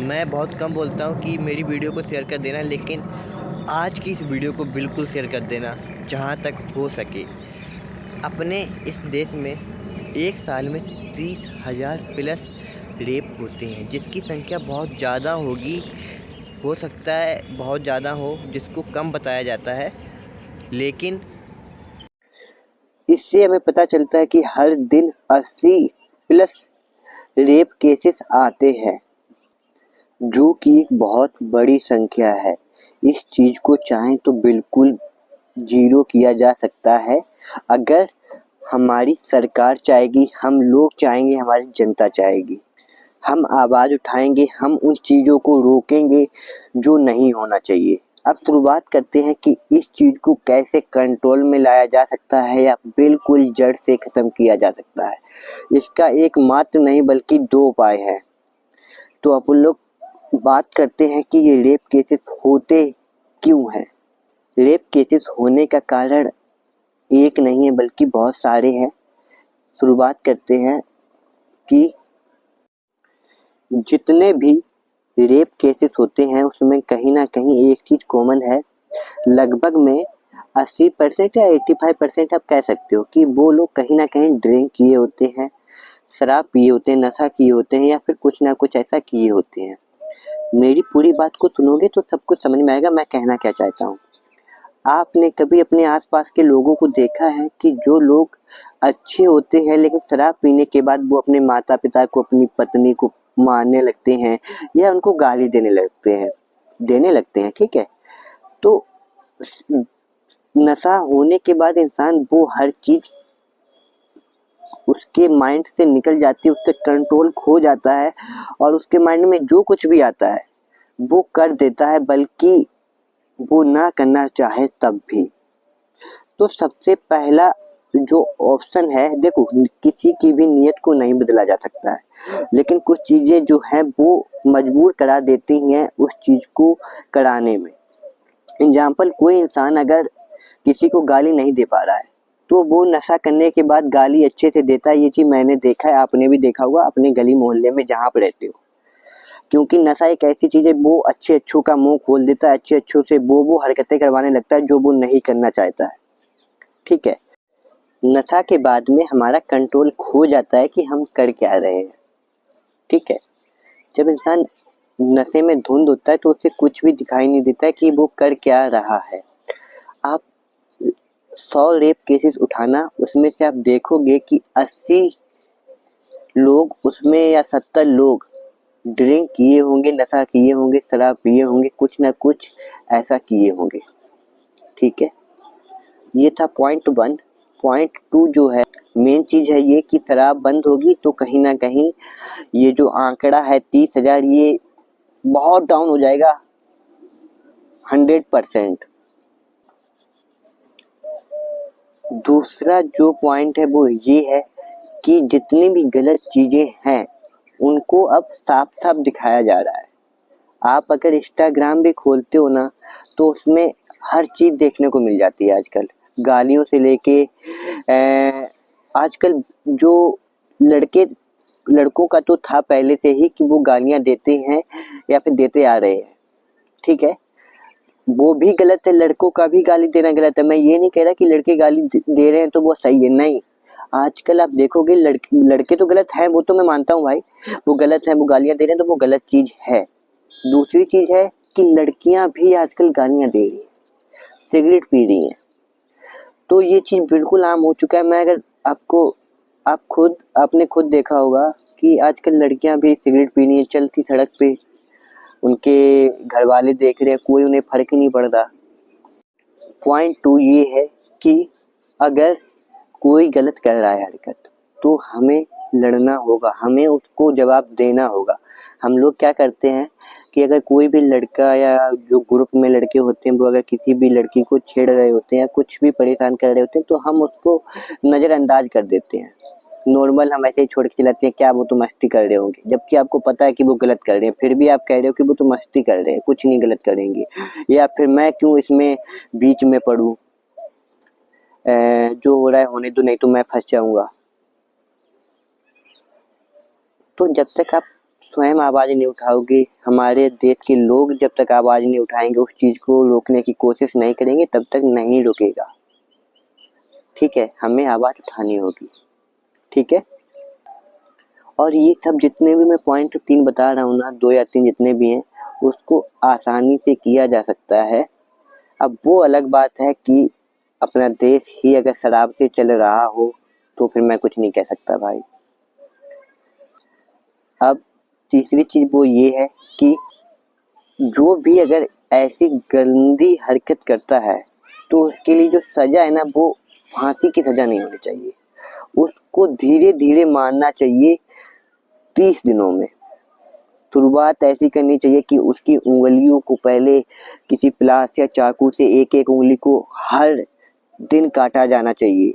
मैं बहुत कम बोलता हूँ कि मेरी वीडियो को शेयर कर देना, लेकिन आज की इस वीडियो को बिल्कुल शेयर कर देना जहाँ तक हो सके। अपने इस देश में एक साल में 30,000 प्लस रेप होते हैं, जिसकी संख्या बहुत ज़्यादा होगी। हो सकता है बहुत ज़्यादा हो, जिसको कम बताया जाता है, लेकिन इससे हमें पता चलता है कि हर दिन 80 प्लस रेप केसेस आते हैं, जो कि एक बहुत बड़ी संख्या है। इस चीज़ को चाहें तो बिल्कुल ज़ीरो किया जा सकता है, अगर हमारी सरकार चाहेगी, हम लोग चाहेंगे, हमारी जनता चाहेगी। हम आवाज़ उठाएंगे, हम उन चीज़ों को रोकेंगे जो नहीं होना चाहिए। अब शुरुआत करते हैं कि इस चीज़ को कैसे कंट्रोल में लाया जा सकता है या बिल्कुल जड़ से ख़त्म किया जा सकता है। इसका एक मात्र नहीं बल्कि 2 उपाय हैं। तो अपन लोग बात करते हैं कि ये रेप केसेस होते क्यों हैं। रेप केसेस होने का कारण एक नहीं है बल्कि बहुत सारे हैं। शुरुआत करते हैं कि जितने भी रेप केसेस होते हैं उसमें कहीं ना कहीं एक चीज़ कॉमन है। लगभग में 80% या 85% आप कह सकते हो कि वो लोग कहीं ना कहीं ड्रिंक किए होते हैं, शराब पिए होते हैं, नशा किए होते हैं या फिर कुछ ना कुछ ऐसा किए होते हैं। मेरी पूरी बात को सुनोगे तो सब कुछ समझ में आएगा मैं कहना क्या चाहता हूँ। आपने कभी अपने आसपास के लोगों को देखा है कि जो लोग अच्छे होते हैं लेकिन शराब पीने के बाद वो अपने माता पिता को, अपनी पत्नी को मारने लगते हैं या उनको गाली देने लगते हैं, ठीक है। तो नशा होने के बाद इंसान वो हर चीज उसके माइंड से निकल जाती है, उसका कंट्रोल खो जाता है और उसके माइंड में जो कुछ भी आता है वो कर देता है, बल्कि वो ना करना चाहे तब भी। तो सबसे पहला जो ऑप्शन है, देखो किसी की भी नीयत को नहीं बदला जा सकता है, लेकिन कुछ चीजें जो हैं वो मजबूर करा देती हैं उस चीज को कराने में। एग्जाम्पल, कोई इंसान अगर किसी को गाली नहीं दे पा रहा है तो वो नशा करने के बाद गाली अच्छे से देता है। ये चीज मैंने देखा है, आपने भी देखा होगा अपने गली मोहल्ले में जहाँ पे रहते हो। क्योंकि नशा एक ऐसी चीज है, वो अच्छे अच्छों का मुंह खोल देता है, अच्छे अच्छों से वो हरकतें करवाने लगता है जो वो नहीं करना चाहता है, ठीक है। नशा के बाद में हमारा कंट्रोल खो जाता है कि हम कर क्या रहे हैं, ठीक है। जब इंसान नशे में धुंध होता है तो उसे कुछ भी दिखाई नहीं देता है कि वो कर क्या रहा है। आप 100 रेप केसेस उठाना, उसमें से आप देखोगे कि 80 लोग उसमें या 70 लोग ड्रिंक किए होंगे, नशा किए होंगे, शराब पिए होंगे, कुछ ना कुछ ऐसा किए होंगे, ठीक है। ये था पॉइंट 1। पॉइंट 2 जो है, मेन चीज है ये कि शराब बंद होगी तो कहीं ना कहीं ये जो आंकड़ा है 30,000, ये बहुत डाउन हो जाएगा 100%। दूसरा जो पॉइंट है वो ये है कि जितनी भी गलत चीजें हैं उनको अब साफ साफ दिखाया जा रहा है। आप अगर इंस्टाग्राम भी खोलते हो ना तो उसमें हर चीज देखने को मिल जाती है आजकल, गालियों से लेके आजकल जो लड़के लड़कों का तो था पहले से ही कि वो गालियां देते हैं या फिर देते आ रहे हैं, ठीक है। वो भी गलत है, लड़कों का भी गाली देना गलत है। मैं ये नहीं कह रहा कि लड़के गाली दे रहे हैं तो वो सही है, नहीं। आजकल आप देखोगे लड़के तो गलत हैं, वो तो मैं मानता हूँ भाई, वो गलत है, वो गालियां दे रहे हैं तो वो गलत चीज है। दूसरी चीज है कि लड़कियां भी आजकल गालियां दे रही हैं, सिगरेट पी रही हैं। तो ये चीज बिल्कुल आम हो चुका है। मैं अगर आपको आपने खुद देखा होगा कि आजकल लड़कियां भी सिगरेट पी रही हैं चलती सड़क पे, उनके घर वाले देख रहे हैं, कोई उन्हें फर्क ही नहीं पड़ता। पॉइंट 2 ये है कि अगर कोई गलत कर रहा है हरकत तो हमें लड़ना होगा, हमें उसको जवाब देना होगा। हम लोग क्या करते हैं कि अगर कोई भी लड़का या जो ग्रुप में लड़के होते हैं वो अगर किसी भी लड़की को छेड़ रहे होते हैं, कुछ भी परेशान कर रहे होते हैं, तो हम उसको नज़रअंदाज कर देते हैं। नॉर्मल हम ऐसे ही छोड़ के चलाते हैं, क्या वो तो मस्ती कर रहे होंगे, जबकि आपको पता है कि वो गलत कर रहे हैं, फिर भी आप कह रहे हो कि वो तो मस्ती कर रहे हैं, कुछ नहीं गलत करेंगे, या फिर मैं क्यों इसमें बीच में पड़ूं, जो हो रहा है होने दो, नहीं तो मैं फंस जाऊंगा। तो जब तक आप स्वयं आवाज़ नहीं उठाओगे, हमारे देश के लोग जब तक आवाज़ नहीं उठाएंगे, उस चीज़ को रोकने की कोशिश नहीं करेंगे, तब तक नहीं रुकेगा। ठीक है, हमें आवाज़ उठानी होगी। ठीक है, और ये सब जितने भी मैं पॉइंट 3 बता रहा हूँ ना, 2 या 3 जितने भी हैं, उसको आसानी से किया जा सकता है। अब वो अलग बात है कि अपना देश ही अगर शराब से चल रहा हो तो फिर मैं कुछ नहीं कह सकता भाई। अब तीसरी चीज़ वो ये है कि जो भी अगर ऐसी गंदी हरकत करता है तो उसके लिए जो सज़ा है ना, वो फांसी की सज़ा नहीं होनी चाहिए, उसको धीरे धीरे मारना चाहिए 30 दिनों में। शुरुआत ऐसी करनी चाहिए कि उसकी उंगलियों को पहले किसी प्लास या चाकू से एक एक उंगली को हर दिन काटा जाना चाहिए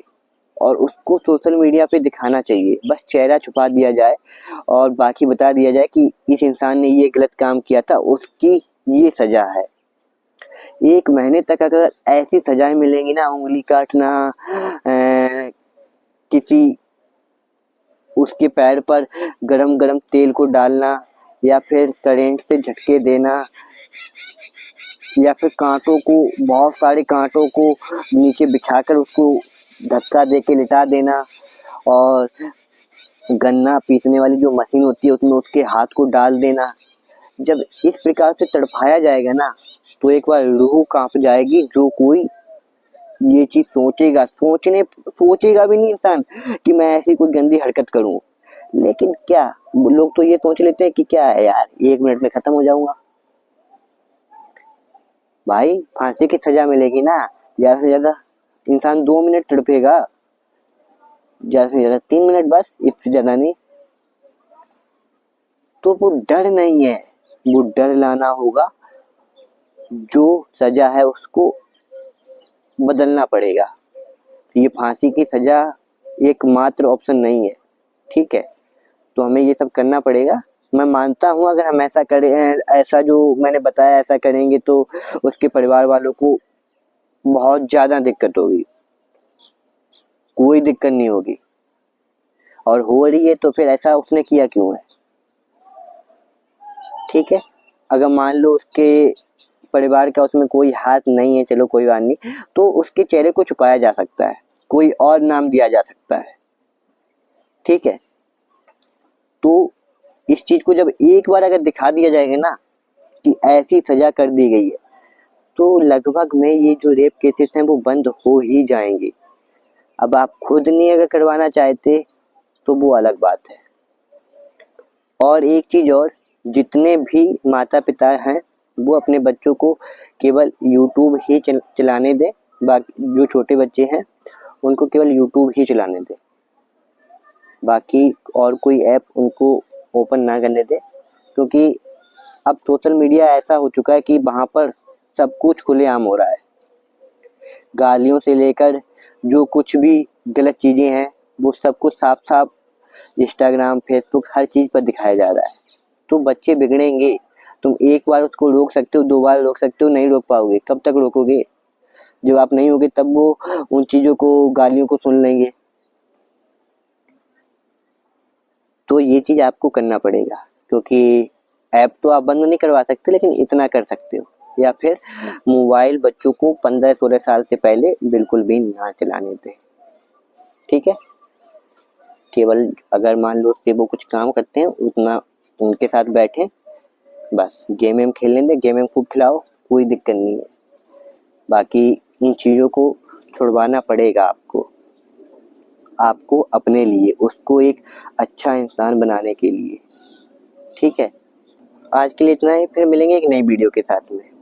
और उसको सोशल मीडिया पे दिखाना चाहिए। बस चेहरा छुपा दिया जाए और बाकी बता दिया जाए कि इस इंसान ने ये गलत काम किया था, उसकी ये सजा है। 1 महीने तक अगर ऐसी सजाएं मिलेंगी ना, उंगली काटना, किसी उसके पैर पर गरम गरम तेल को डालना या फिर करंट से झटके देना या फिर कांटों को, बहुत सारे कांटों को नीचे बिछाकर उसको धक्का दे के लिटा देना और गन्ना पीसने वाली जो मशीन होती है उसमें उसके हाथ को डाल देना। जब इस प्रकार से तड़पाया जाएगा ना, तो एक बार रूह कांप जाएगी। जो कोई ये चीज सोचेगा भी नहीं इंसान कि मैं ऐसी कोई गंदी हरकत करूं। लेकिन क्या लोग तो ये सोच लेते हैं कि क्या है यार, 1 मिनट में खत्म हो जाऊंगा। भाई फांसी की सजा मिलेगी ना, ज्यादा से ज्यादा इंसान 2 मिनट तड़पेगा, ज्यादा से ज्यादा 3 मिनट, बस इससे ज्यादा नहीं। तो वो डर नहीं है, वो डर लाना होगा। जो सजा है उसको बदलना पड़ेगा। ये फांसी की सजा एकमात्र ऑप्शन नहीं है। ठीक है, तो हमें ये सब करना पड़ेगा। मैं मानता हूँ अगर हम ऐसा करें, ऐसा जो मैंने बताया ऐसा करेंगे तो उसके परिवार वालों को बहुत ज्यादा दिक्कत होगी। कोई दिक्कत नहीं होगी, और हो रही है तो फिर ऐसा उसने किया क्यों है। ठीक है, अगर मान लो उसके परिवार का उसमें कोई हाथ नहीं है, चलो कोई बात नहीं, तो उसके चेहरे को छुपाया जा सकता है, कोई और नाम दिया जा सकता है। ठीक है, तो इस चीज को जब एक बार अगर दिखा दिया जाएगा ना कि ऐसी सजा कर दी गई है, तो लगभग में ये जो रेप केसेस हैं वो बंद हो ही जाएंगे। अब आप खुद नहीं अगर करवाना चाहते तो वो अलग बात है। और एक चीज और, जितने भी माता पिता हैं वो अपने बच्चों को केवल यूट्यूब ही चलाने दें। बाकी जो छोटे बच्चे हैं उनको केवल यूट्यूब ही चलाने दें, बाकी और कोई ऐप उनको ओपन ना करने दें, क्योंकि अब सोशल मीडिया ऐसा हो चुका है कि वहाँ पर सब कुछ खुलेआम हो रहा है। गालियों से लेकर जो कुछ भी गलत चीज़ें हैं वो सब कुछ साफ साफ इंस्टाग्राम, फेसबुक, हर चीज़ पर दिखाया जा रहा है। तो बच्चे बिगड़ेंगे। तुम एक बार उसको रोक सकते हो, 2 बार रोक सकते हो, नहीं रोक पाओगे। कब तक रोकोगे? जब आप नहीं होगे तब वो उन चीज़ों को, गालियों को सुन लेंगे। तो ये चीज़ आपको करना पड़ेगा, क्योंकि ऐप तो आप बंद नहीं करवा सकते, लेकिन इतना कर सकते हो। या फिर मोबाइल बच्चों को 15-16 साल से पहले बिल्कुल भी ना चलाने दें। ठीक है, केवल अगर मान लो कि वो कुछ काम करते हैं उतना उनके साथ बैठे, बस गेम वेम खेलने दें, गेम वेम खूब खिलाओ, कोई दिक्कत नहीं है। बाकी इन चीज़ों को छुड़वाना पड़ेगा आपको अपने लिए, उसको एक अच्छा इंसान बनाने के लिए। ठीक है, आज के लिए इतना ही, फिर मिलेंगे एक नई वीडियो के साथ में।